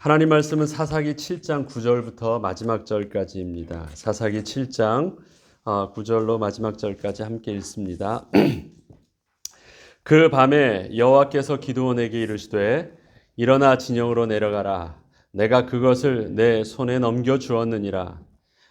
하나님 말씀은 사사기 7장 9절부터 마지막 절까지입니다. 사사기 7장 9절로 마지막 절까지 함께 읽습니다. 그 밤에 여호와께서 기드온에게 이르시되 일어나 진영으로 내려가라. 내가 그것을 내 손에 넘겨 주었느니라.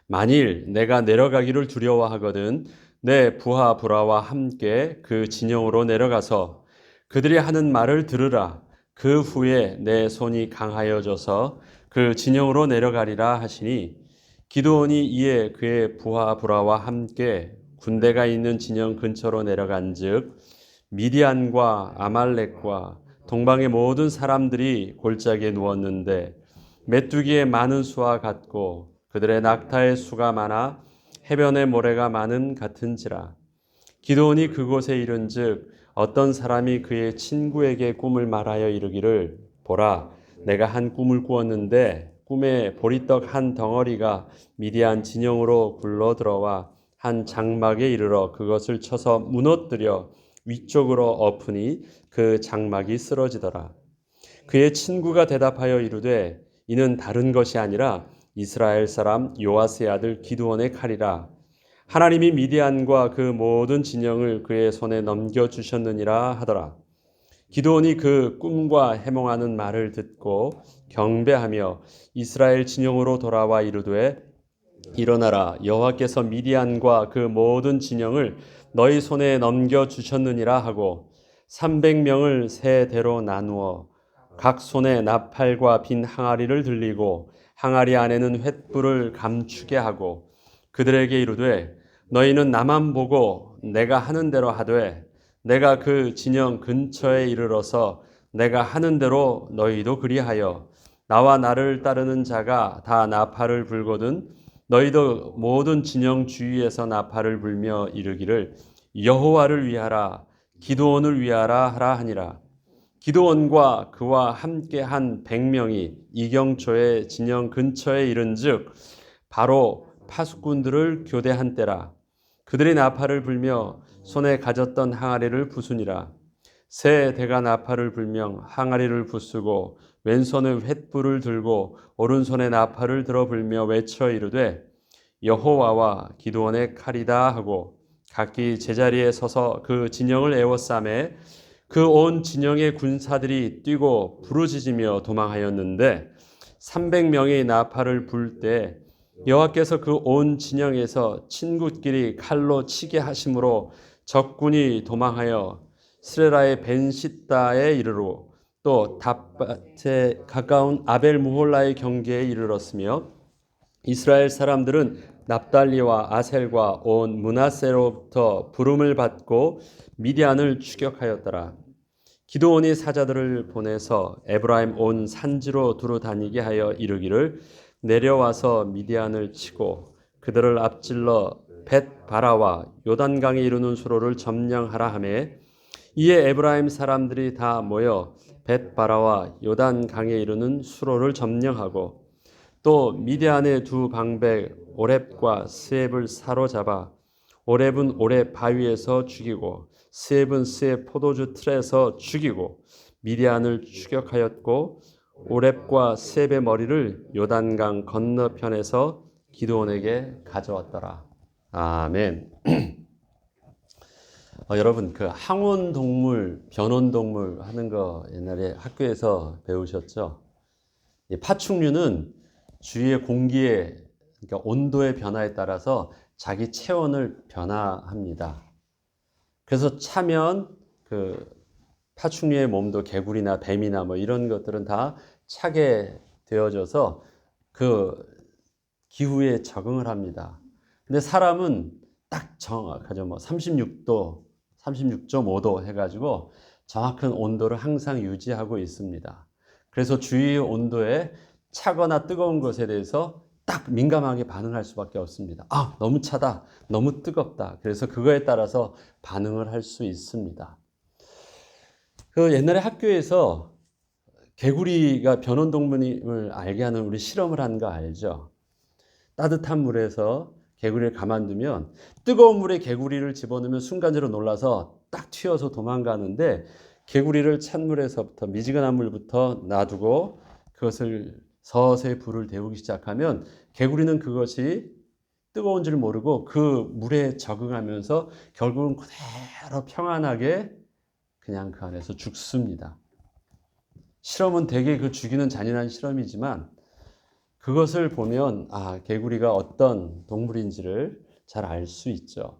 만일 내가 내려가기를 두려워하거든 내 부하 부라와 함께 그 진영으로 내려가서 그들이 하는 말을 들으라. 그 후에 내 손이 강하여져서 그 진영으로 내려가리라 하시니 기드온이 이에 그의 부하 부라와 함께 군대가 있는 진영 근처로 내려간즉 미디안과 아말렉과 동방의 모든 사람들이 골짜기에 누웠는데 메뚜기의 많은 수와 같고 그들의 낙타의 수가 많아 해변의 모래가 많은 같은지라. 기드온이 그곳에 이른즉 어떤 사람이 그의 친구에게 꿈을 말하여 이르기를 보라, 내가 한 꿈을 꾸었는데 꿈에 보리떡 한 덩어리가 미디안 진영으로 굴러 들어와 한 장막에 이르러 그것을 쳐서 무너뜨려 위쪽으로 엎으니 그 장막이 쓰러지더라. 그의 친구가 대답하여 이르되 이는 다른 것이 아니라 이스라엘 사람 요아스의 아들 기드온의 칼이라. 하나님이 미디안과 그 모든 진영을 그의 손에 넘겨주셨느니라 하더라. 기드온이 그 꿈과 해몽하는 말을 듣고 경배하며 이스라엘 진영으로 돌아와 이르되 일어나라, 여호와께서 미디안과 그 모든 진영을 너희 손에 넘겨주셨느니라 하고 300명을 세 대로 나누어 각 손에 나팔과 빈 항아리를 들리고 항아리 안에는 횃불을 감추게 하고 그들에게 이르되 너희는 나만 보고 내가 하는 대로 하되 내가 그 진영 근처에 이르러서 내가 하는 대로 너희도 그리하여 나와 나를 따르는 자가 다 나팔을 불거든 너희도 모든 진영 주위에서 나팔을 불며 이르기를 여호와를 위하라 기드온을 위하라 하라 하니라. 기드온과 그와 함께 한 100명이 이경초의 진영 근처에 이른즉 바로 파수꾼들을 교대한 때라. 그들이 나팔을 불며 손에 가졌던 항아리를 부수니라. 세 대가 나팔을 불며 항아리를 부수고 왼손에 횃불을 들고 오른손에 나팔을 들어 불며 외쳐 이르되 여호와와 기드온의 칼이다 하고 각기 제자리에 서서 그 진영을 에워싸매 그 온 진영의 군사들이 뛰고 부르짖으며 도망하였는데 300명의 나팔을 불 때 여호와께서 그 온 진영에서 친구끼리 칼로 치게 하심으로 적군이 도망하여 스레라의 벤시다에 이르러 또 답밭에 가까운 아벨 무홀라의 경계에 이르렀으며 이스라엘 사람들은 납달리와 아셀과 온 므낫세로부터 부름을 받고 미디안을 추격하였더라. 기드온이 사자들을 보내서 에브라임 온 산지로 두루 다니게 하여 이르기를 내려와서 미디안을 치고 그들을 앞질러 벳바라와 요단강에 이르는 수로를 점령하라 하매 이에 에브라임 사람들이 다 모여 벳바라와 요단강에 이르는 수로를 점령하고 또 미디안의 두 방백 오렙과 스앱을 사로잡아 오렙은 오렙 바위에서 죽이고 스앱은 스앱 포도주 틀에서 죽이고 미디안을 추격하였고 오렙과 스앱의 머리를 요단강 건너편에서 기드온에게 가져왔더라. 아멘. 여러분 그 항온동물, 변온동물 하는 거 옛날에 학교에서 배우셨죠? 이 파충류는 주위의 공기의 그러니까 온도의 변화에 따라서 자기 체온을 변화합니다. 그래서 차면 그 파충류의 몸도 개구리나 뱀이나 뭐 이런 것들은 다 차게 되어져서 그 기후에 적응을 합니다. 근데 사람은 딱 정확하죠. 뭐 36도, 36.5도 해가지고 정확한 온도를 항상 유지하고 있습니다. 그래서 주위의 온도에 차거나 뜨거운 것에 대해서 딱 민감하게 반응할 수밖에 없습니다. 아, 너무 차다, 너무 뜨겁다. 그래서 그거에 따라서 반응을 할 수 있습니다. 그 옛날에 학교에서 개구리가 변온동물임을 알게 하는 우리 실험을 한 거 알죠? 따뜻한 물에서 개구리를 가만두면 뜨거운 물에 개구리를 집어넣으면 순간적으로 놀라서 딱 튀어서 도망가는데 개구리를 찬물에서부터 미지근한 물부터 놔두고 그것을 서서히 불을 데우기 시작하면 개구리는 그것이 뜨거운 줄 모르고 그 물에 적응하면서 결국은 그대로 평안하게 그냥 그 안에서 죽습니다. 실험은 되게 그 죽이는 잔인한 실험이지만 그것을 보면 개구리가 어떤 동물인지를 잘 알 수 있죠.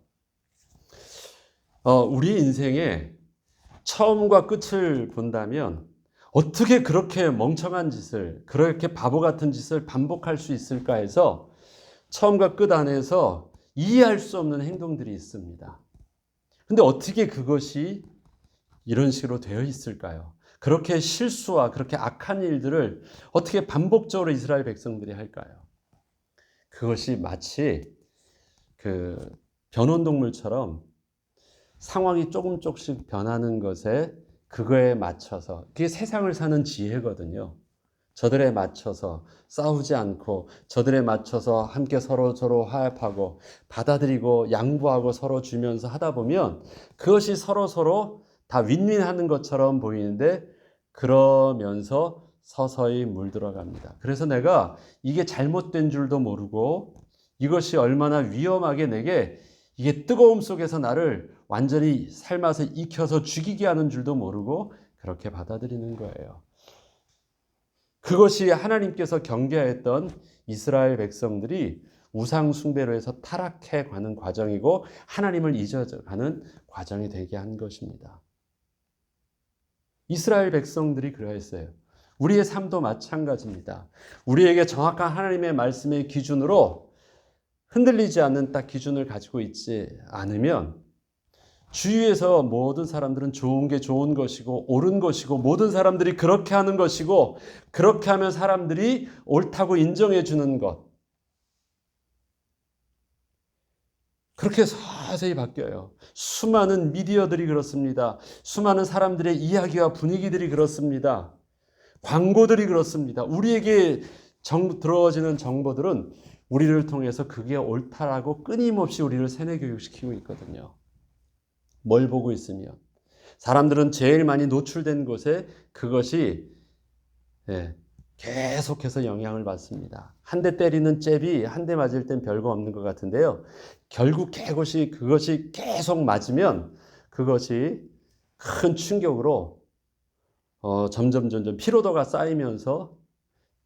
우리 인생의 처음과 끝을 본다면 어떻게 그렇게 멍청한 짓을, 그렇게 바보 같은 짓을 반복할 수 있을까 해서 처음과 끝 안에서 이해할 수 없는 행동들이 있습니다. 근데 어떻게 그것이 이런 식으로 되어 있을까요? 그렇게 실수와 그렇게 악한 일들을 어떻게 반복적으로 이스라엘 백성들이 할까요? 그것이 마치 그 변온동물처럼 상황이 조금씩 변하는 것에 그거에 맞춰서, 그게 세상을 사는 지혜거든요. 저들에 맞춰서 싸우지 않고 저들에 맞춰서 함께 서로 화합하고 받아들이고 양보하고 서로 주면서 하다 보면 그것이 서로 다 윈윈하는 것처럼 보이는데 그러면서 서서히 물들어갑니다. 그래서 내가 이게 잘못된 줄도 모르고 이것이 얼마나 위험하게 내게 이게 뜨거움 속에서 나를 완전히 삶아서 익혀서 죽이게 하는 줄도 모르고 그렇게 받아들이는 거예요. 그것이 하나님께서 경계하였던 이스라엘 백성들이 우상 숭배로 해서 타락해 가는 과정이고 하나님을 잊어가는 과정이 되게 한 것입니다. 이스라엘 백성들이 그러했어요. 우리의 삶도 마찬가지입니다. 우리에게 정확한 하나님의 말씀의 기준으로 흔들리지 않는 딱 기준을 가지고 있지 않으면 주위에서 모든 사람들은 좋은 게 좋은 것이고 옳은 것이고 모든 사람들이 그렇게 하는 것이고 그렇게 하면 사람들이 옳다고 인정해 주는 것, 그렇게 서서히 바뀌어요. 수많은 미디어들이 그렇습니다. 수많은 사람들의 이야기와 분위기들이 그렇습니다. 광고들이 그렇습니다. 우리에게 들어지는 정보들은 우리를 통해서 그게 옳다라고 끊임없이 우리를 세뇌 교육시키고 있거든요. 뭘 보고 있으면 사람들은 제일 많이 노출된 곳에 그것이 계속해서 영향을 받습니다. 한 대 때리는 잽이 한 대 맞을 땐 별거 없는 것 같은데요. 결국 그것이 계속 맞으면 그것이 큰 충격으로 점점 피로도가 쌓이면서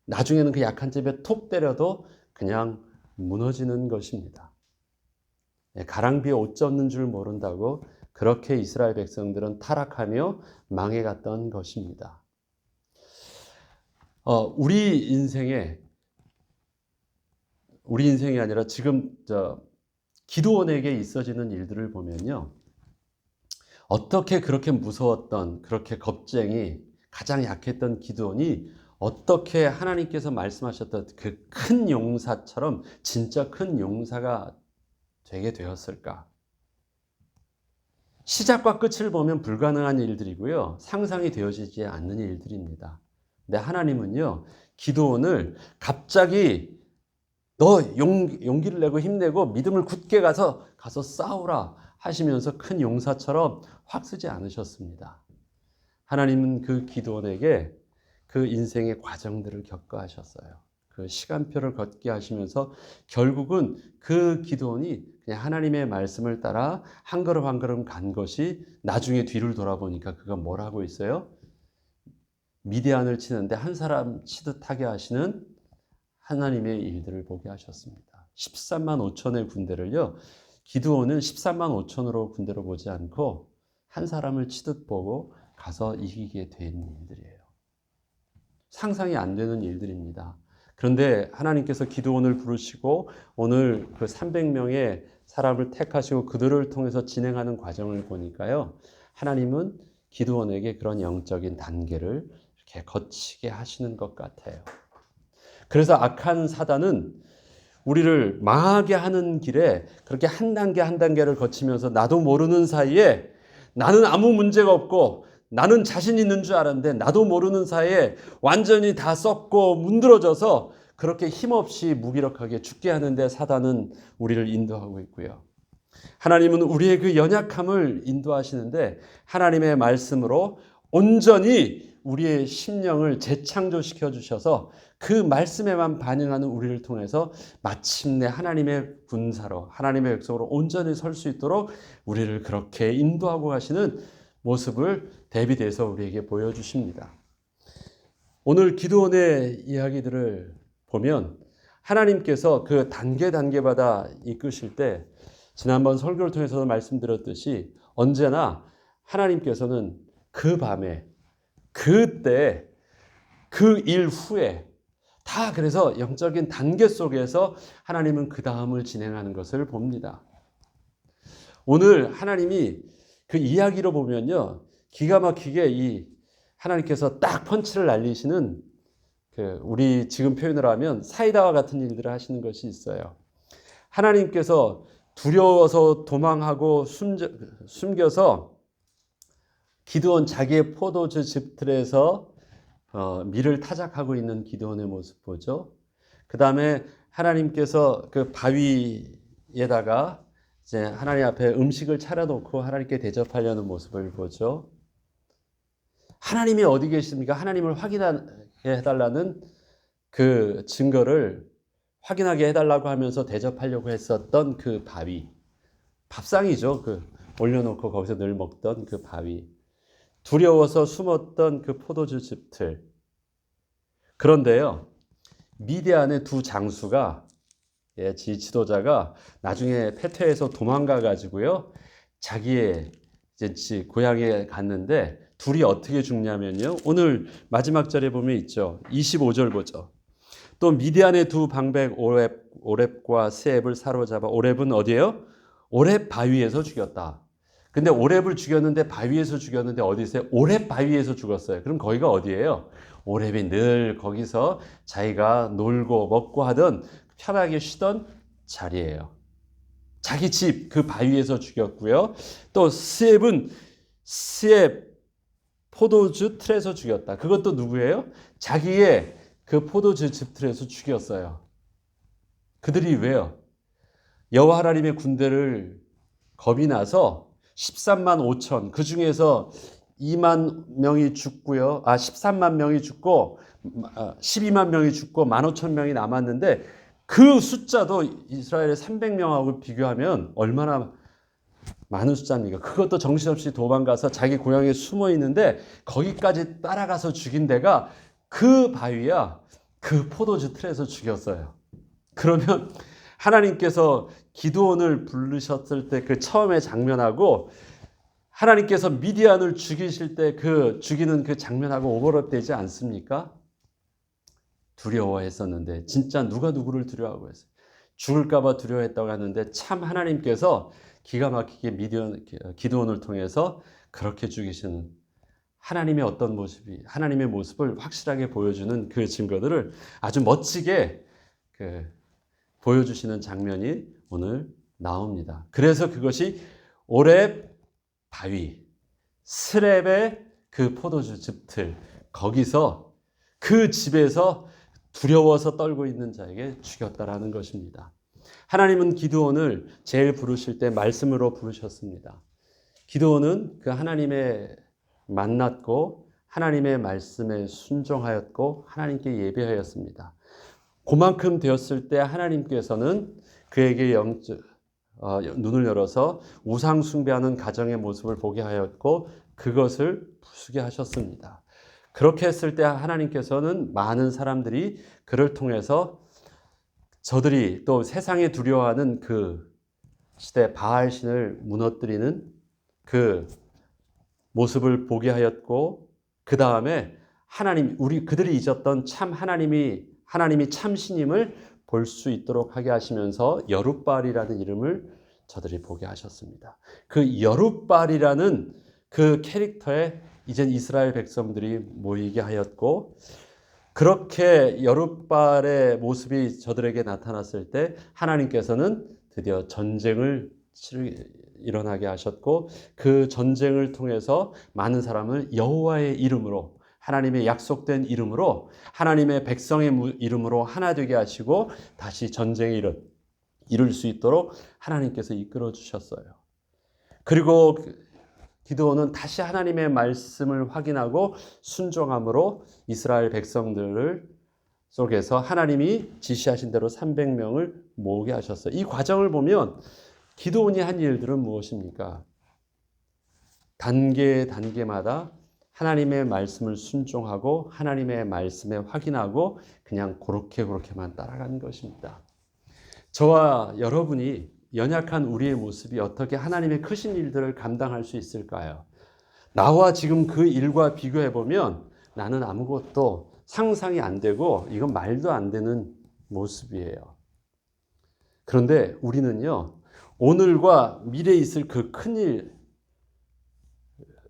나중에는 그 약한 잽에 톡 때려도 그냥 무너지는 것입니다. 가랑비에 옷 젖는 줄 모른다고 그렇게 이스라엘 백성들은 타락하며 망해갔던 것입니다. 우리 인생이 아니라 지금 기드온에게 있어지는 일들을 보면요. 어떻게 그렇게 무서웠던, 그렇게 겁쟁이, 가장 약했던 기드온이 어떻게 하나님께서 말씀하셨던 그 큰 용사처럼 진짜 큰 용사가 되게 되었을까? 시작과 끝을 보면 불가능한 일들이고요. 상상이 되어지지 않는 일들입니다. 근데 하나님은요, 기드온을 갑자기 너 용기를 내고 힘내고 믿음을 굳게 가서 싸우라 하시면서 큰 용사처럼 확 쓰지 않으셨습니다. 하나님은 그 기드온에게 그 인생의 과정들을 겪게 하셨어요. 그 시간표를 걷게 하시면서 결국은 그 기드온이 그냥 하나님의 말씀을 따라 한 걸음 한 걸음 간 것이 나중에 뒤를 돌아보니까 그가 뭘 하고 있어요? 미디안을 치는데 한 사람 치듯 하게 하시는 하나님의 일들을 보게 하셨습니다. 13만 5천의 군대를요, 기드온은 13만 5천으로 군대로 보지 않고 한 사람을 치듯 보고 가서 이기게 된 일들이에요. 상상이 안 되는 일들입니다. 그런데 하나님께서 기드온을 부르시고 오늘 그 300명의 사람을 택하시고 그들을 통해서 진행하는 과정을 보니까요, 하나님은 기드온에게 그런 영적인 단계를 이렇게 거치게 하시는 것 같아요. 그래서 악한 사단은 우리를 망하게 하는 길에 그렇게 한 단계 한 단계를 거치면서 나도 모르는 사이에 나는 아무 문제가 없고 나는 자신 있는 줄 알았는데 나도 모르는 사이에 완전히 다 썩고 문드러져서 그렇게 힘없이 무기력하게 죽게 하는데 사단은 우리를 인도하고 있고요. 하나님은 우리의 그 연약함을 인도하시는데 하나님의 말씀으로 온전히 우리의 심령을 재창조시켜 주셔서 그 말씀에만 반응하는 우리를 통해서 마침내 하나님의 군사로, 하나님의 백성으로 온전히 설 수 있도록 우리를 그렇게 인도하고 가시는 모습을 대비돼서 우리에게 보여주십니다. 오늘 기드온의 이야기들을 보면 하나님께서 그 단계마다 이끄실 때, 지난번 설교를 통해서도 말씀드렸듯이 언제나 하나님께서는 그 밤에, 그때, 그 일 후에 다, 그래서 영적인 단계 속에서 하나님은 그 다음을 진행하는 것을 봅니다. 오늘 하나님이 그 이야기로 보면요, 기가 막히게 이 하나님께서 딱 펀치를 날리시는, 우리 지금 표현을 하면 사이다와 같은 일들을 하시는 것이 있어요. 하나님께서 두려워서 도망하고 숨겨서 기드온 자기의 포도주 즙틀에서 밀을 타작하고 있는 기드온의 모습 보죠. 그 다음에 하나님께서 그 바위에다가 이제 하나님 앞에 음식을 차려놓고 하나님께 대접하려는 모습을 보죠. 하나님이 어디 계십니까? 하나님을 확인하게 해달라는 그 증거를 확인하게 해달라고 하면서 대접하려고 했었던 그 바위, 밥상이죠. 올려놓고 거기서 늘 먹던 그 바위, 두려워서 숨었던 그 포도주 즙틀. 그런데요, 미디안의 두 장수가, 지도자가 나중에 패퇴해서 도망가 가지고요, 자기의 이제 고향에 갔는데 둘이 어떻게 죽냐면요, 오늘 마지막 절에 보면 있죠. 25절 보죠. 또 미디안의 두 방백 오렙과 스앱을 사로잡아, 오렙은 어디예요? 오렙 바위에서 죽였다. 근데 오렙을 죽였는데, 바위에서 죽였는데 어디세요? 오렙 바위에서 죽었어요. 그럼 거기가 어디예요? 오렙이 늘 거기서 자기가 놀고 먹고 하던, 편하게 쉬던 자리예요. 자기 집 그 바위에서 죽였고요. 또 스앱은 스앱 포도주 틀에서 죽였다. 그것도 누구예요? 자기의 그 포도주 즙 틀에서 죽였어요. 그들이 왜요? 여호와 하나님의 군대를 겁이 나서 13만 5천, 그 중에서 2만 명이 죽고요. 13만 명이 죽고 12만 명이 죽고 15,000명이 남았는데, 그 숫자도 이스라엘의 300명하고 비교하면 얼마나 많은 숫자입니까? 그것도 정신없이 도망가서 자기 고향에 숨어 있는데 거기까지 따라가서 죽인 데가 그 바위야. 그 포도주 틀에서 죽였어요. 그러면 하나님께서 기드온을 부르셨을 때 그 처음의 장면하고 하나님께서 미디안을 죽이실 때 그 죽이는 그 장면하고 오버랩되지 않습니까? 두려워했었는데, 진짜 누가 누구를 두려워하고 했어요? 죽을까봐 두려워했다고 하는데, 참 하나님께서 기가 막히게 기드온을 통해서 그렇게 죽이시는 하나님의 어떤 모습이, 하나님의 모습을 확실하게 보여주는 그 증거들을 아주 멋지게 보여주시는 장면이 오늘 나옵니다. 그래서 그것이 오렙 바위, 스렙의 그 포도주 즙틀, 거기서 그 집에서 두려워서 떨고 있는 자에게 죽였다라는 것입니다. 하나님은 기드온을 제일 부르실 때 말씀으로 부르셨습니다. 기드온은 그 하나님의 만났고 하나님의 말씀에 순종하였고 하나님께 예배하였습니다. 그만큼 되었을 때 하나님께서는 그에게 눈을 열어서 우상 숭배하는 가정의 모습을 보게 하였고 그것을 부수게 하셨습니다. 그렇게 했을 때 하나님께서는 많은 사람들이 그를 통해서 저들이 또 세상에 두려워하는 그 시대 바알신을 무너뜨리는 그 모습을 보게 하였고, 그 다음에 하나님, 그들이 잊었던 참 하나님이 참신임을 볼 수 있도록 하게 하시면서 여룻바알이라는 이름을 저들이 보게 하셨습니다. 그 여룻바알이라는 그 캐릭터에 이젠 이스라엘 백성들이 모이게 하였고, 그렇게 여룻바알의 모습이 저들에게 나타났을 때 하나님께서는 드디어 전쟁을 일어나게 하셨고, 그 전쟁을 통해서 많은 사람을 여호와의 이름으로, 하나님의 약속된 이름으로, 하나님의 백성의 이름으로 하나 되게 하시고 다시 전쟁을 이룰 수 있도록 하나님께서 이끌어 주셨어요. 그리고 기드온은 다시 하나님의 말씀을 확인하고 순종함으로 이스라엘 백성들을 속에서 하나님이 지시하신 대로 300명을 모으게 하셨어요. 이 과정을 보면 기드온이 한 일들은 무엇입니까? 단계마다 하나님의 말씀을 순종하고 하나님의 말씀에 확인하고 그냥 그렇게만 따라가는 것입니다. 저와 여러분이 연약한 우리의 모습이 어떻게 하나님의 크신 일들을 감당할 수 있을까요? 나와 지금 그 일과 비교해 보면 나는 아무것도 상상이 안 되고 이건 말도 안 되는 모습이에요. 그런데 우리는요, 오늘과 미래에 있을 그 큰일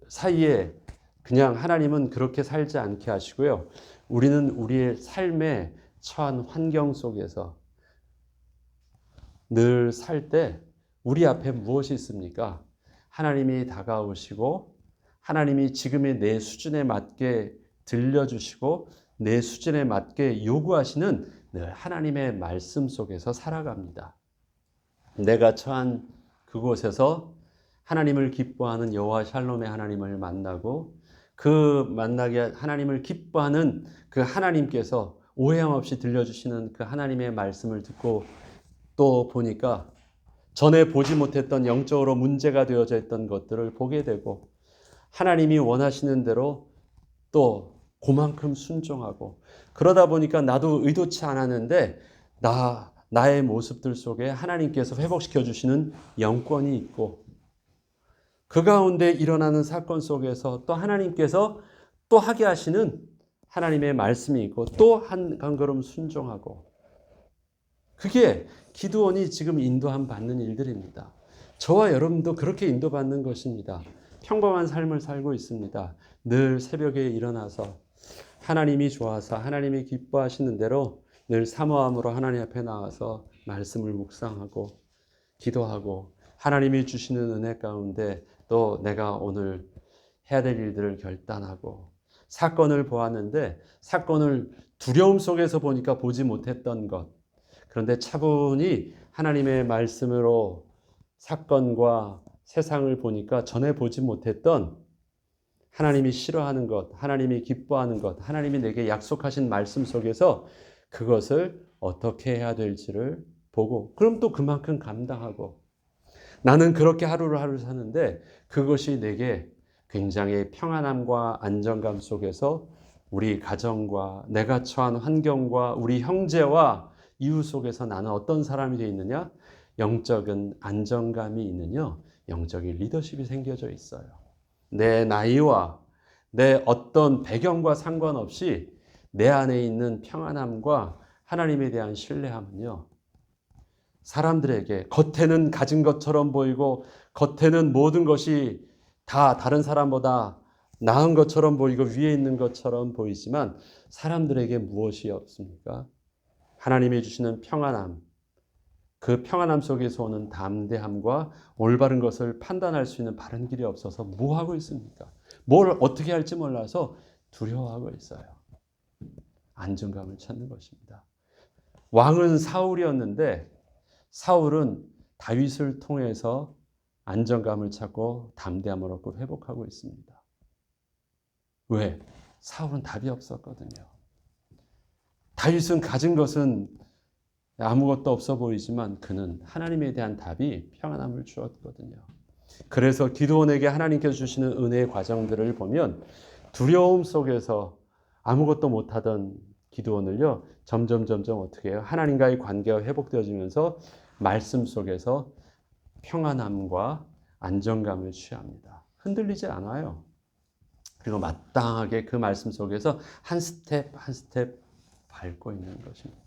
사이에 그냥 하나님은 그렇게 살지 않게 하시고요. 우리는 우리의 삶에 처한 환경 속에서 늘 살 때 우리 앞에 무엇이 있습니까? 하나님이 다가오시고 하나님이 지금의 내 수준에 맞게 들려주시고 내 수준에 맞게 요구하시는 늘 하나님의 말씀 속에서 살아갑니다. 내가 처한 그곳에서 하나님을 기뻐하는 여호와 샬롬의 하나님을 만나고 그 만나게 하나님을 기뻐하는 그 하나님께서 오해함 없이 들려주시는 그 하나님의 말씀을 듣고 또 보니까 전에 보지 못했던 영적으로 문제가 되어져 있던 것들을 보게 되고 하나님이 원하시는 대로 또 그만큼 순종하고 그러다 보니까 나도 의도치 않았는데 나의 모습들 속에 하나님께서 회복시켜 주시는 영권이 있고 그 가운데 일어나는 사건 속에서 또 하나님께서 또 하게 하시는 하나님의 말씀이 있고 또 한 걸음 순종하고 그게 기드온이 지금 인도함 받는 일들입니다. 저와 여러분도 그렇게 인도받는 것입니다. 평범한 삶을 살고 있습니다. 늘 새벽에 일어나서 하나님이 좋아서 하나님이 기뻐하시는 대로 늘 사모함으로 하나님 앞에 나와서 말씀을 묵상하고 기도하고 하나님이 주시는 은혜 가운데 또 내가 오늘 해야 될 일들을 결단하고 사건을 보았는데 사건을 두려움 속에서 보니까 보지 못했던 것 그런데 차분히 하나님의 말씀으로 사건과 세상을 보니까 전에 보지 못했던 하나님이 싫어하는 것, 하나님이 기뻐하는 것, 하나님이 내게 약속하신 말씀 속에서 그것을 어떻게 해야 될지를 보고 그럼 또 그만큼 감당하고 나는 그렇게 하루를 사는데 그것이 내게 굉장히 평안함과 안정감 속에서 우리 가정과 내가 처한 환경과 우리 형제와 이웃 속에서 나는 어떤 사람이 되어 있느냐? 영적인 안정감이 있느냐? 영적인 리더십이 생겨져 있어요. 내 나이와 내 어떤 배경과 상관없이 내 안에 있는 평안함과 하나님에 대한 신뢰함은요. 사람들에게 겉에는 가진 것처럼 보이고 겉에는 모든 것이 다 다른 사람보다 나은 것처럼 보이고 위에 있는 것처럼 보이지만 사람들에게 무엇이 없습니까? 하나님이 주시는 평안함, 그 평안함 속에서 오는 담대함과 올바른 것을 판단할 수 있는 바른 길이 없어서 뭐 하고 있습니까? 뭘 어떻게 할지 몰라서 두려워하고 있어요. 안정감을 찾는 것입니다. 왕은 사울이었는데 사울은 다윗을 통해서 안정감을 찾고 담대함을 얻고 회복하고 있습니다. 왜? 사울은 답이 없었거든요. 다윗은 가진 것은 아무것도 없어 보이지만 그는 하나님에 대한 답이 평안함을 주었거든요. 그래서 기드온에게 하나님께서 주시는 은혜의 과정들을 보면 두려움 속에서 아무것도 못하던 기드온을요 점점 어떻게 해요? 하나님과의 관계가 회복되어지면서 말씀 속에서 평안함과 안정감을 취합니다. 흔들리지 않아요. 그리고 마땅하게 그 말씀 속에서 한 스텝 밟고 있는 것입니다.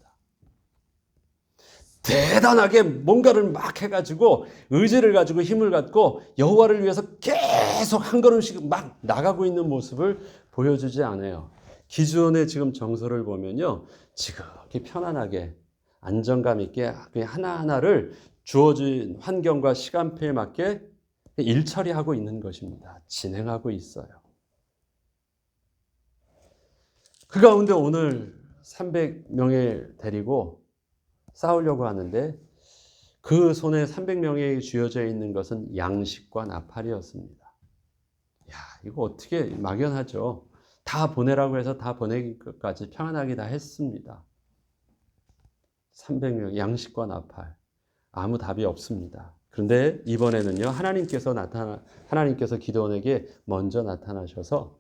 대단하게 뭔가를 막 해가지고 의지를 가지고 힘을 갖고 여호와를 위해서 계속 한 걸음씩 막 나가고 있는 모습을 보여주지 않아요. 기드온의 지금 정서를 보면요, 지극히 편안하게 안정감 있게 그냥 하나하나를 주어진 환경과 시간표에 맞게 일 처리하고 있는 것입니다. 진행하고 있어요. 그 가운데 오늘 300명을 데리고 싸우려고 하는데 그 손에 300명이 쥐어져 있는 것은 양식과 나팔이었습니다. 야, 이거 어떻게 막연하죠. 다 보내라고 해서 다 보내기까지 평안하게 다 했습니다. 300명 양식과 나팔. 아무 답이 없습니다. 그런데 이번에는요, 하나님께서 기드온에게 먼저 나타나셔서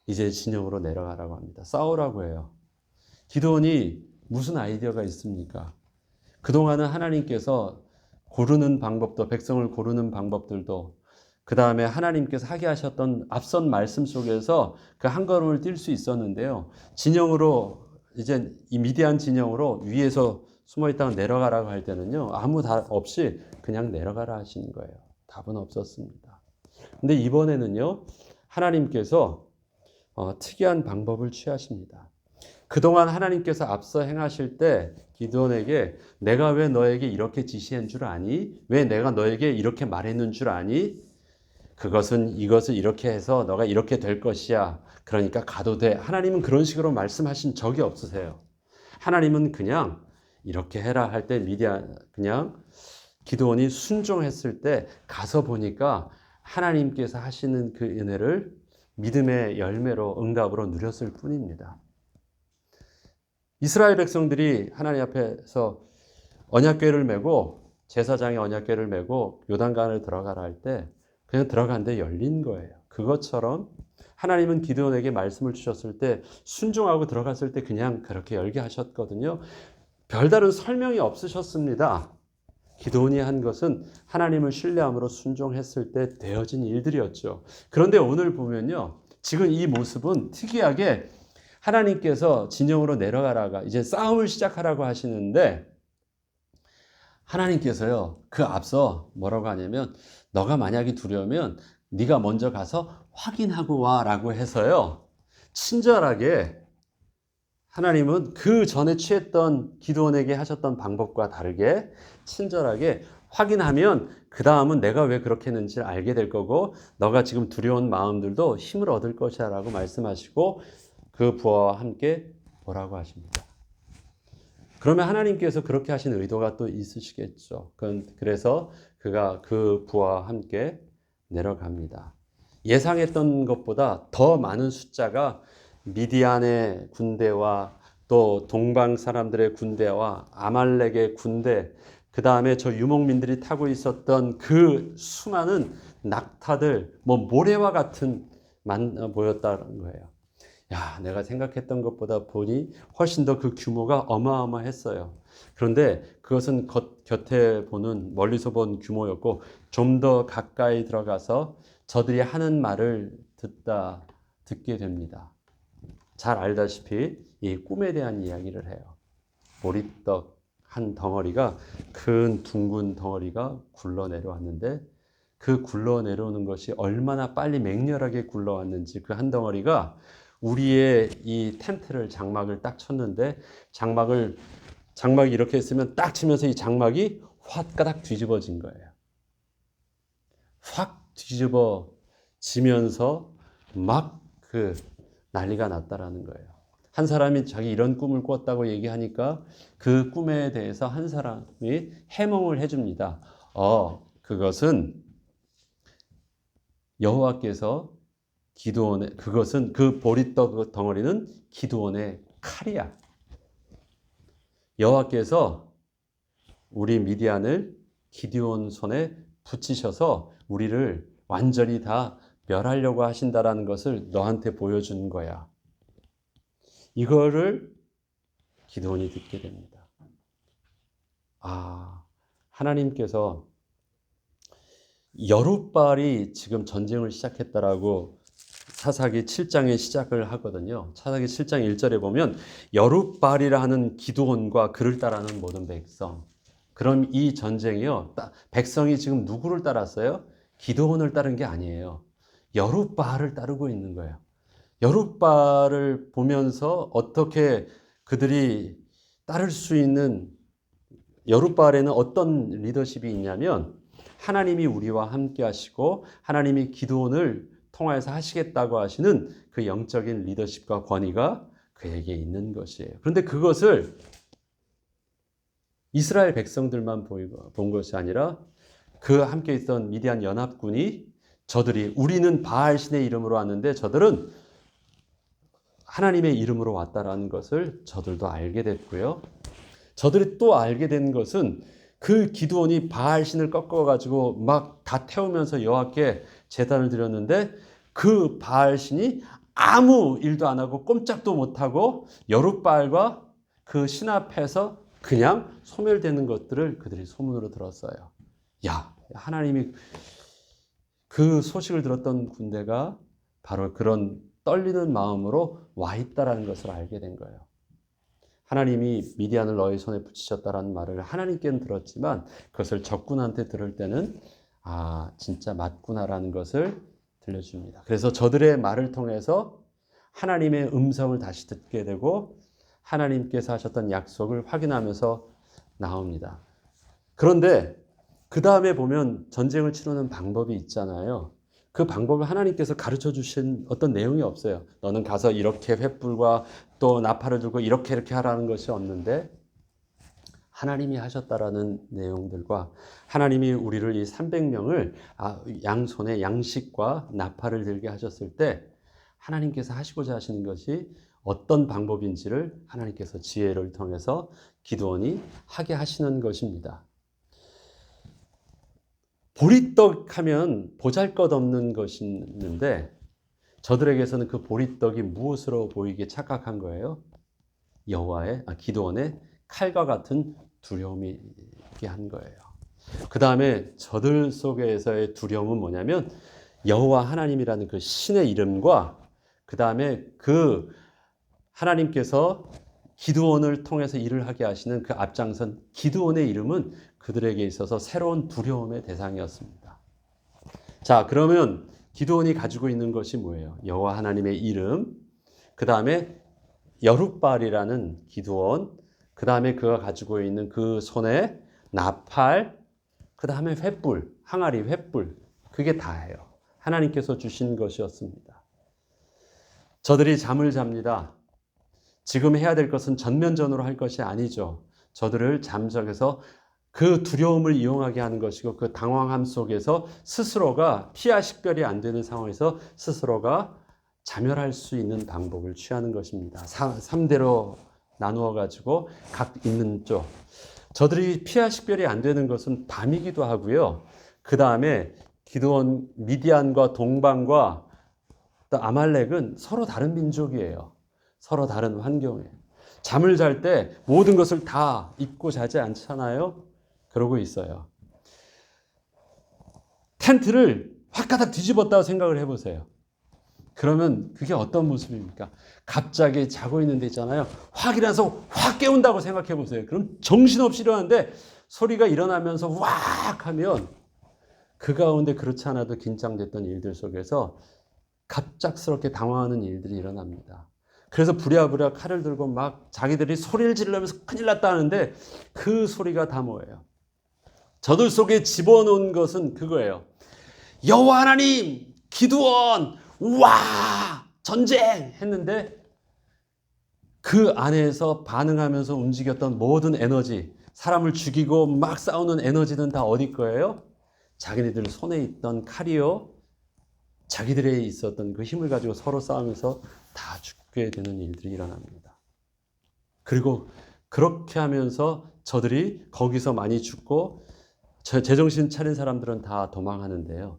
이제 진영으로 내려가라고 합니다. 싸우라고 해요. 기드온이 무슨 아이디어가 있습니까? 그동안은 하나님께서 고르는 방법도, 백성을 고르는 방법들도, 그 다음에 하나님께서 하게 하셨던 앞선 말씀 속에서 그 한 걸음을 뛸 수 있었는데요. 진영으로, 이제 이 미디안 진영으로 위에서 숨어 있다가 내려가라고 할 때는요, 아무 답 없이 그냥 내려가라 하시는 거예요. 답은 없었습니다. 근데 이번에는요, 하나님께서 특이한 방법을 취하십니다. 그동안 하나님께서 앞서 행하실 때 기드온에게 내가 왜 너에게 이렇게 지시한 줄 아니? 왜 내가 너에게 이렇게 말했는 줄 아니? 이것을 이렇게 해서 너가 이렇게 될 것이야. 그러니까 가도 돼. 하나님은 그런 식으로 말씀하신 적이 없으세요. 하나님은 그냥 이렇게 해라 할 때 그냥 기드온이 순종했을 때 가서 보니까 하나님께서 하시는 그 은혜를 믿음의 열매로 응답으로 누렸을 뿐입니다. 이스라엘 백성들이 하나님 앞에서 언약궤를 메고 제사장의 언약궤를 메고 요단강을 들어가라 할 때 그냥 들어간데 열린 거예요. 그것처럼 하나님은 기드온에게 말씀을 주셨을 때 순종하고 들어갔을 때 그냥 그렇게 열게 하셨거든요. 별다른 설명이 없으셨습니다. 기드온이 한 것은 하나님을 신뢰함으로 순종했을 때 되어진 일들이었죠. 그런데 오늘 보면요, 지금 이 모습은 특이하게 하나님께서 진영으로 내려가라가 이제 싸움을 시작하라고 하시는데 하나님께서요, 그 앞서 뭐라고 하냐면 너가 만약에 두려우면 네가 먼저 가서 확인하고 와라고 해서요, 친절하게 하나님은 그 전에 취했던 기드온에게 하셨던 방법과 다르게 친절하게 확인하면 그 다음은 내가 왜 그렇게 했는지 알게 될 거고 너가 지금 두려운 마음들도 힘을 얻을 것이야 라고 말씀하시고 그 부하와 함께 보라고 하십니다. 그러면 하나님께서 그렇게 하신 의도가 또 있으시겠죠. 그래서 그가 그 부하와 함께 내려갑니다. 예상했던 것보다 더 많은 숫자가 미디안의 군대와 또 동방 사람들의 군대와 아말렉의 군대, 그 다음에 저 유목민들이 타고 있었던 그 수많은 낙타들, 모래와 같은 보였다는 거예요. 야, 내가 생각했던 것보다 보니 훨씬 더 그 규모가 어마어마했어요. 그런데 그것은 곁에 보는 멀리서 본 규모였고 좀 더 가까이 들어가서 저들이 하는 말을 듣게 됩니다. 잘 알다시피 이 꿈에 대한 이야기를 해요. 보리떡 한 덩어리가 큰 둥근 덩어리가 굴러 내려왔는데 그 굴러 내려오는 것이 얼마나 빨리 맹렬하게 굴러왔는지 그 한 덩어리가 우리의 이 텐트를 장막을 딱 쳤는데 장막이 이렇게 했으면 딱 치면서 이 장막이 확가닥 뒤집어진 거예요. 확 뒤집어지면서 막 그 난리가 났다라는 거예요. 한 사람이 자기 이런 꿈을 꿨다고 얘기하니까 그 꿈에 대해서 한 사람이 해몽을 해줍니다. 그것은 여호와께서 그것은 그 보리떡 덩어리는 기드온의 칼이야. 여호와께서 우리 미디안을 기드온 손에 붙이셔서 우리를 완전히 다 멸하려고 하신다라는 것을 너한테 보여준 거야. 이거를 기드온이 듣게 됩니다. 하나님께서 여룻바알이 지금 전쟁을 시작했다라고 사사기 7장에 시작을 하거든요. 사사기 7장 1절에 보면 여룻바알이라 하는 기드온과 그를 따르는 모든 백성. 그럼 이 전쟁이요, 백성이 지금 누구를 따랐어요? 기드온을 따른 게 아니에요. 여룻바알을 따르고 있는 거예요. 여룻바알을 보면서 어떻게 그들이 따를 수 있는, 여룻바알에는 어떤 리더십이 있냐면 하나님이 우리와 함께 하시고 하나님이 기드온을 통하여서 하시겠다고 하시는 그 영적인 리더십과 권위가 그에게 있는 것이에요. 그런데 그것을 이스라엘 백성들만 본 것이 아니라 그 함께 있던 미디안 연합군이 저들이 우리는 바알신의 이름으로 왔는데 저들은 하나님의 이름으로 왔다라는 것을 저들도 알게 됐고요. 저들이 또 알게 된 것은 그 기드온이 바알신을 꺾어가지고 막 다 태우면서 여호와께 제단을 드렸는데 그 바알신이 아무 일도 안 하고 꼼짝도 못하고 여룻바알과 그 신 앞에서 그냥 소멸되는 것들을 그들이 소문으로 들었어요. 야, 하나님이 그 소식을 들었던 군대가 바로 그런 떨리는 마음으로 와 있다라는 것을 알게 된 거예요. 하나님이 미디안을 너희 손에 붙이셨다라는 말을 하나님께는 들었지만 그것을 적군한테 들을 때는 아, 진짜 맞구나라는 것을 들려줍니다. 그래서 저들의 말을 통해서 하나님의 음성을 다시 듣게 되고 하나님께서 하셨던 약속을 확인하면서 나옵니다. 그런데 그 다음에 보면 전쟁을 치르는 방법이 있잖아요. 그 방법을 하나님께서 가르쳐 주신 어떤 내용이 없어요. 너는 가서 이렇게 횃불과 또 나팔을 들고 이렇게 하라는 것이 없는데 하나님이 하셨다라는 내용들과 하나님이 우리를 이 300명을 양손에 양식과 나팔을 들게 하셨을 때 하나님께서 하시고자 하시는 것이 어떤 방법인지를 하나님께서 지혜를 통해서 기드온이 하게 하시는 것입니다. 보리떡 하면 보잘것없는 것이 있는데 저들에게서는 그 보리떡이 무엇으로 보이게 착각한 거예요? 기드온의 칼과 같은 두려움이 있게 한 거예요. 그 다음에 저들 속에서의 두려움은 뭐냐면 여호와 하나님이라는 그 신의 이름과 그 다음에 그 하나님께서 기드온을 통해서 일을 하게 하시는 그 앞장선 기드온의 이름은 그들에게 있어서 새로운 두려움의 대상이었습니다. 자, 그러면 기드온이 가지고 있는 것이 뭐예요? 여호와 하나님의 이름, 그 다음에 여룻바알이라는 기드온, 그 다음에 그가 가지고 있는 그 손에 나팔, 그 다음에 횃불, 항아리 횃불, 그게 다예요. 하나님께서 주신 것이었습니다. 저들이 잠을 잡니다. 지금 해야 될 것은 전면전으로 할 것이 아니죠. 저들을 잠적해서 그 두려움을 이용하게 하는 것이고 그 당황함 속에서 스스로가 피하 식별이 안 되는 상황에서 스스로가 자멸할 수 있는 방법을 취하는 것입니다. 3대로 나누어 가지고 각 있는 쪽. 저들이 피하 식별이 안 되는 것은 밤이기도 하고요. 그 다음에 기드온 미디안과 동방과 또 아말렉은 서로 다른 민족이에요. 서로 다른 환경이에요. 잠을 잘 때 모든 것을 다 잊고 자지 않잖아요. 그러고 있어요. 텐트를 확 가닥 뒤집었다고 생각을 해보세요. 그러면 그게 어떤 모습입니까? 갑자기 자고 있는 데 있잖아요. 확 일어나서 확 깨운다고 생각해 보세요. 그럼 정신없이 일어나는데 소리가 일어나면서 왁 하면 그 가운데 그렇지 않아도 긴장됐던 일들 속에서 갑작스럽게 당황하는 일들이 일어납니다. 그래서 부랴부랴 칼을 들고 막 자기들이 소리를 지르면서 큰일 났다 하는데 그 소리가 다 뭐예요? 저들 속에 집어넣은 것은 그거예요. 여호와 하나님, 기드온, 와! 전쟁! 했는데 그 안에서 반응하면서 움직였던 모든 에너지, 사람을 죽이고 막 싸우는 에너지는 다 어디 거예요? 자기네들 손에 있던 칼이요. 자기들에 있었던 그 힘을 가지고 서로 싸우면서 다 죽게 되는 일들이 일어납니다. 그리고 그렇게 하면서 저들이 거기서 많이 죽고 제정신 차린 사람들은 다 도망하는데요.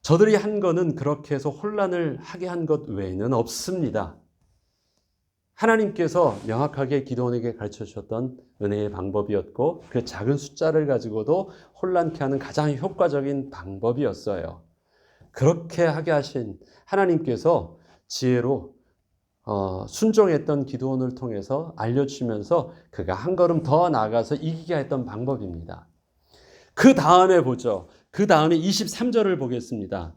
저들이 한 거는 그렇게 해서 혼란을 하게 한 것 외에는 없습니다. 하나님께서 명확하게 기드온에게 가르쳐 주셨던 은혜의 방법이었고 그 작은 숫자를 가지고도 혼란케 하는 가장 효과적인 방법이었어요. 그렇게 하게 하신 하나님께서 지혜로 순종했던 기드온을 통해서 알려주면서 그가 한 걸음 더 나아가서 이기게 했던 방법입니다. 그 다음에 보죠. 그 다음에 23절을 보겠습니다.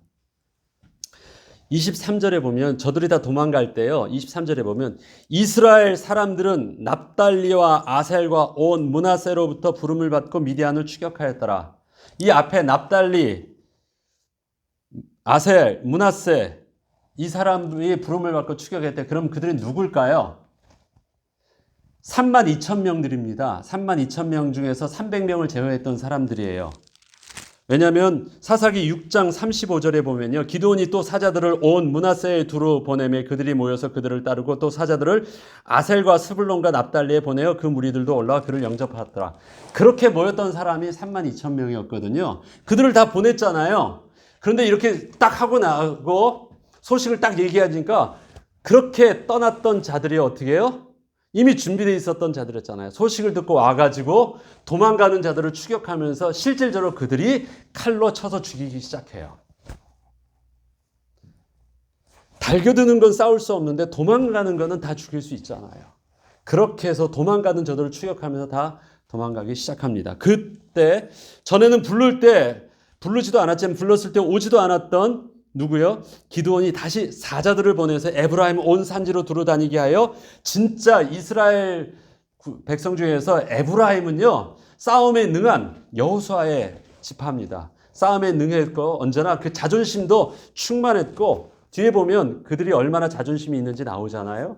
23절에 보면 저들이 다 도망갈 때요. 23절에 보면 이스라엘 사람들은 납달리와 아셀과 온 므낫세로부터 부름을 받고 미디안을 추격하였더라. 이 앞에 납달리, 아셀, 므낫세 이 사람들이 부름을 받고 추격했대. 그럼 그들이 누굴까요? 32,000명들입니다. 32,000명 중에서 300명을 제외했던 사람들이에요. 왜냐하면 사사기 6장 35절에 보면요. 기드온이 또 사자들을 온 므낫세의 두로 보내매 그들이 모여서 그들을 따르고 또 사자들을 아셀과 스불론과 납달리에 보내어 그 무리들도 올라와 그를 영접하더라. 그렇게 모였던 사람이 32,000명이었거든요. 그들을 다 보냈잖아요. 그런데 이렇게 딱 하고 나고 소식을 딱 얘기하니까 그렇게 떠났던 자들이 어떻게 해요? 이미 준비되어 있었던 자들이었잖아요. 소식을 듣고 와가지고 도망가는 자들을 추격하면서 실질적으로 그들이 칼로 쳐서 죽이기 시작해요. 달겨드는 건 싸울 수 없는데 도망가는 거는 다 죽일 수 있잖아요. 그렇게 해서 도망가는 자들을 추격하면서 다 도망가기 시작합니다. 그때 전에는 부르지도 않았지만 불렀을 때 오지도 않았던 누구요? 기드온이 다시 사자들을 보내서 에브라임 온 산지로 두루다니게 하여 진짜 이스라엘 백성 중에서 에브라임은요 싸움에 능한 여호수아의 지파입니다. 싸움에 능했고 언제나 그 자존심도 충만했고 뒤에 보면 그들이 얼마나 자존심이 있는지 나오잖아요.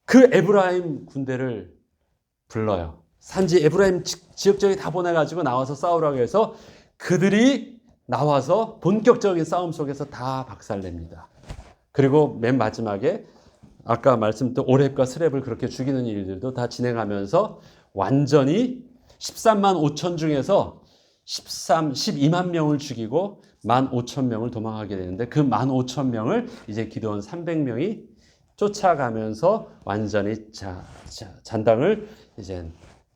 그 에브라임 군대를 불러요. 산지 에브라임 지역적에 다 보내가지고 나와서 싸우라고 해서 그들이 나와서 본격적인 싸움 속에서 다 박살냅니다. 그리고 맨 마지막에 아까 말씀드린 오렙과 스렙을 그렇게 죽이는 일들도 다 진행하면서 완전히 13만 5천 중에서 12만 명을 죽이고 15,000명을 도망하게 되는데 그 15,000명을 이제 기드온 300명이 쫓아가면서 완전히 잔당을 이제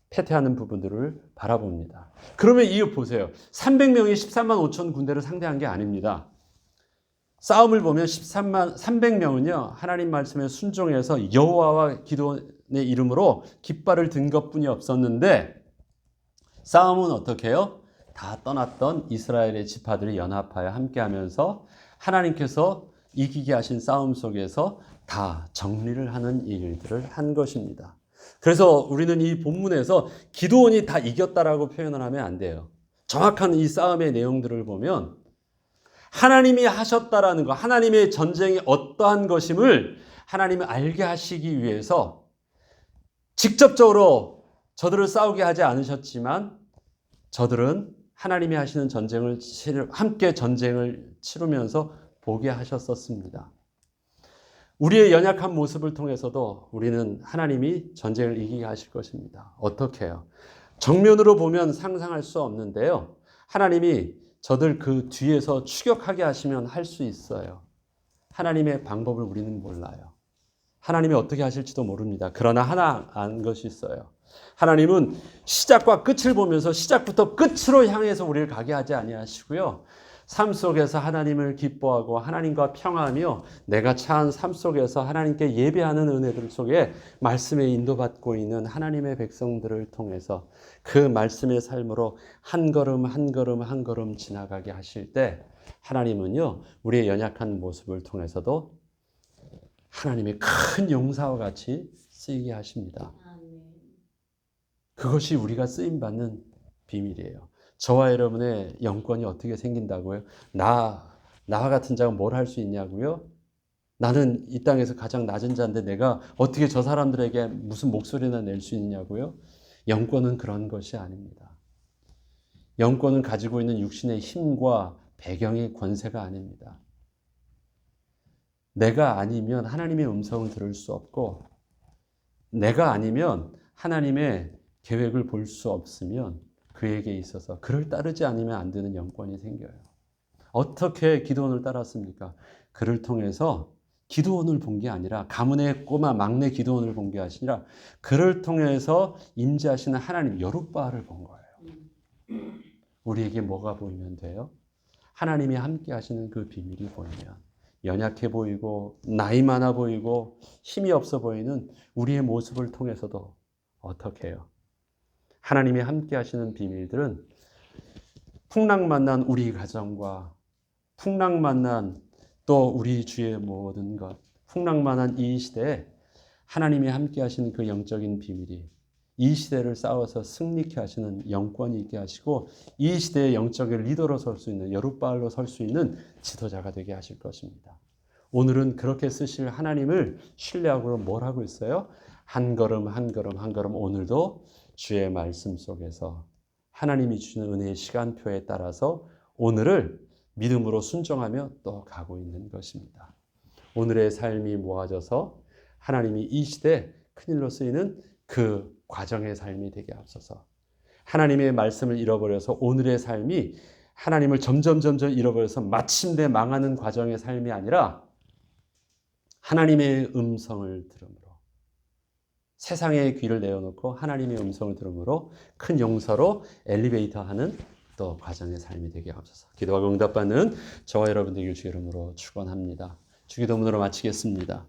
패퇴하는 부분들을 바라봅니다. 그러면 이거 보세요. 300명이 13만 5천 군대를 상대한 게 아닙니다. 싸움을 보면 300명은요. 하나님 말씀에 순종해서 여호와와 기드온의 이름으로 깃발을 든 것뿐이 없었는데 싸움은 어떻게 해요? 다 떠났던 이스라엘의 지파들이 연합하여 함께하면서 하나님께서 이기게 하신 싸움 속에서 다 정리를 하는 일들을 한 것입니다. 그래서 우리는 이 본문에서 기드온이 다 이겼다라고 표현을 하면 안 돼요. 정확한 이 싸움의 내용들을 보면 하나님이 하셨다라는 것, 하나님의 전쟁이 어떠한 것임을 하나님이 알게 하시기 위해서 직접적으로 저들을 싸우게 하지 않으셨지만 저들은 하나님이 하시는 전쟁을 함께 전쟁을 치르면서 보게 하셨었습니다. 우리의 연약한 모습을 통해서도 우리는 하나님이 전쟁을 이기게 하실 것입니다. 어떻게 해요? 정면으로 보면 상상할 수 없는데요. 하나님이 저들 그 뒤에서 추격하게 하시면 할 수 있어요. 하나님의 방법을 우리는 몰라요. 하나님이 어떻게 하실지도 모릅니다. 그러나 하나 아는 것이 있어요. 하나님은 시작과 끝을 보면서 시작부터 끝으로 향해서 우리를 가게 하지 아니하시고요. 삶 속에서 하나님을 기뻐하고 하나님과 평화하며 내가 처한 삶 속에서 하나님께 예배하는 은혜들 속에 말씀에 인도받고 있는 하나님의 백성들을 통해서 그 말씀의 삶으로 한 걸음 한 걸음 한 걸음 지나가게 하실 때 하나님은요 우리의 연약한 모습을 통해서도 하나님의 큰 용사와 같이 쓰이게 하십니다. 그것이 우리가 쓰임받는 비밀이에요. 저와 여러분의 영권이 어떻게 생긴다고요? 나와 같은 자가 뭘 할 수 있냐고요? 나는 이 땅에서 가장 낮은 자인데 내가 어떻게 저 사람들에게 무슨 목소리나 낼 수 있냐고요? 영권은 그런 것이 아닙니다. 영권은 가지고 있는 육신의 힘과 배경의 권세가 아닙니다. 내가 아니면 하나님의 음성을 들을 수 없고 내가 아니면 하나님의 계획을 볼 수 없으면 그에게 있어서 그를 따르지 않으면 안 되는 영권이 생겨요. 어떻게 기드온을 따랐습니까? 그를 통해서 기드온을 본 게 아니라 가문의 꼬마 막내 기드온을 본 게 아니라 그를 통해서 임재하시는 하나님 여룻바알을 본 거예요. 우리에게 뭐가 보이면 돼요? 하나님이 함께 하시는 그 비밀이 보이면 연약해 보이고 나이 많아 보이고 힘이 없어 보이는 우리의 모습을 통해서도 어떻게 해요? 하나님이 함께 하시는 비밀들은 풍랑만난 우리 가정과 풍랑만난 또 우리 주의 모든 것, 풍랑만난 이 시대에 하나님이 함께 하시는 그 영적인 비밀이 이 시대를 싸워서 승리케 하시는 영권이 있게 하시고 이 시대의 영적인 리더로 설 수 있는 여룻바알로 설 수 있는 지도자가 되게 하실 것입니다. 오늘은 그렇게 쓰실 하나님을 신뢰하고 뭘 하고 있어요? 한 걸음 한 걸음 한 걸음 오늘도 주의 말씀 속에서 하나님이 주시는 은혜의 시간표에 따라서 오늘을 믿음으로 순종하며 또 가고 있는 것입니다. 오늘의 삶이 모아져서 하나님이 이 시대 큰일로 쓰이는 그 과정의 삶이 되게 하옵소서. 하나님의 말씀을 잃어버려서 오늘의 삶이 하나님을 점점 잃어버려서 마침내 망하는 과정의 삶이 아니라 하나님의 음성을 들음으로, 세상의 귀를 내어놓고 하나님의 음성을 들음으로 큰 용서로 엘리베이터 하는 또 과정의 삶이 되게 하옵소서. 기도하고 응답받는 저와 여러분 되길 주의 이름으로 축원합니다. 주기도문으로 마치겠습니다.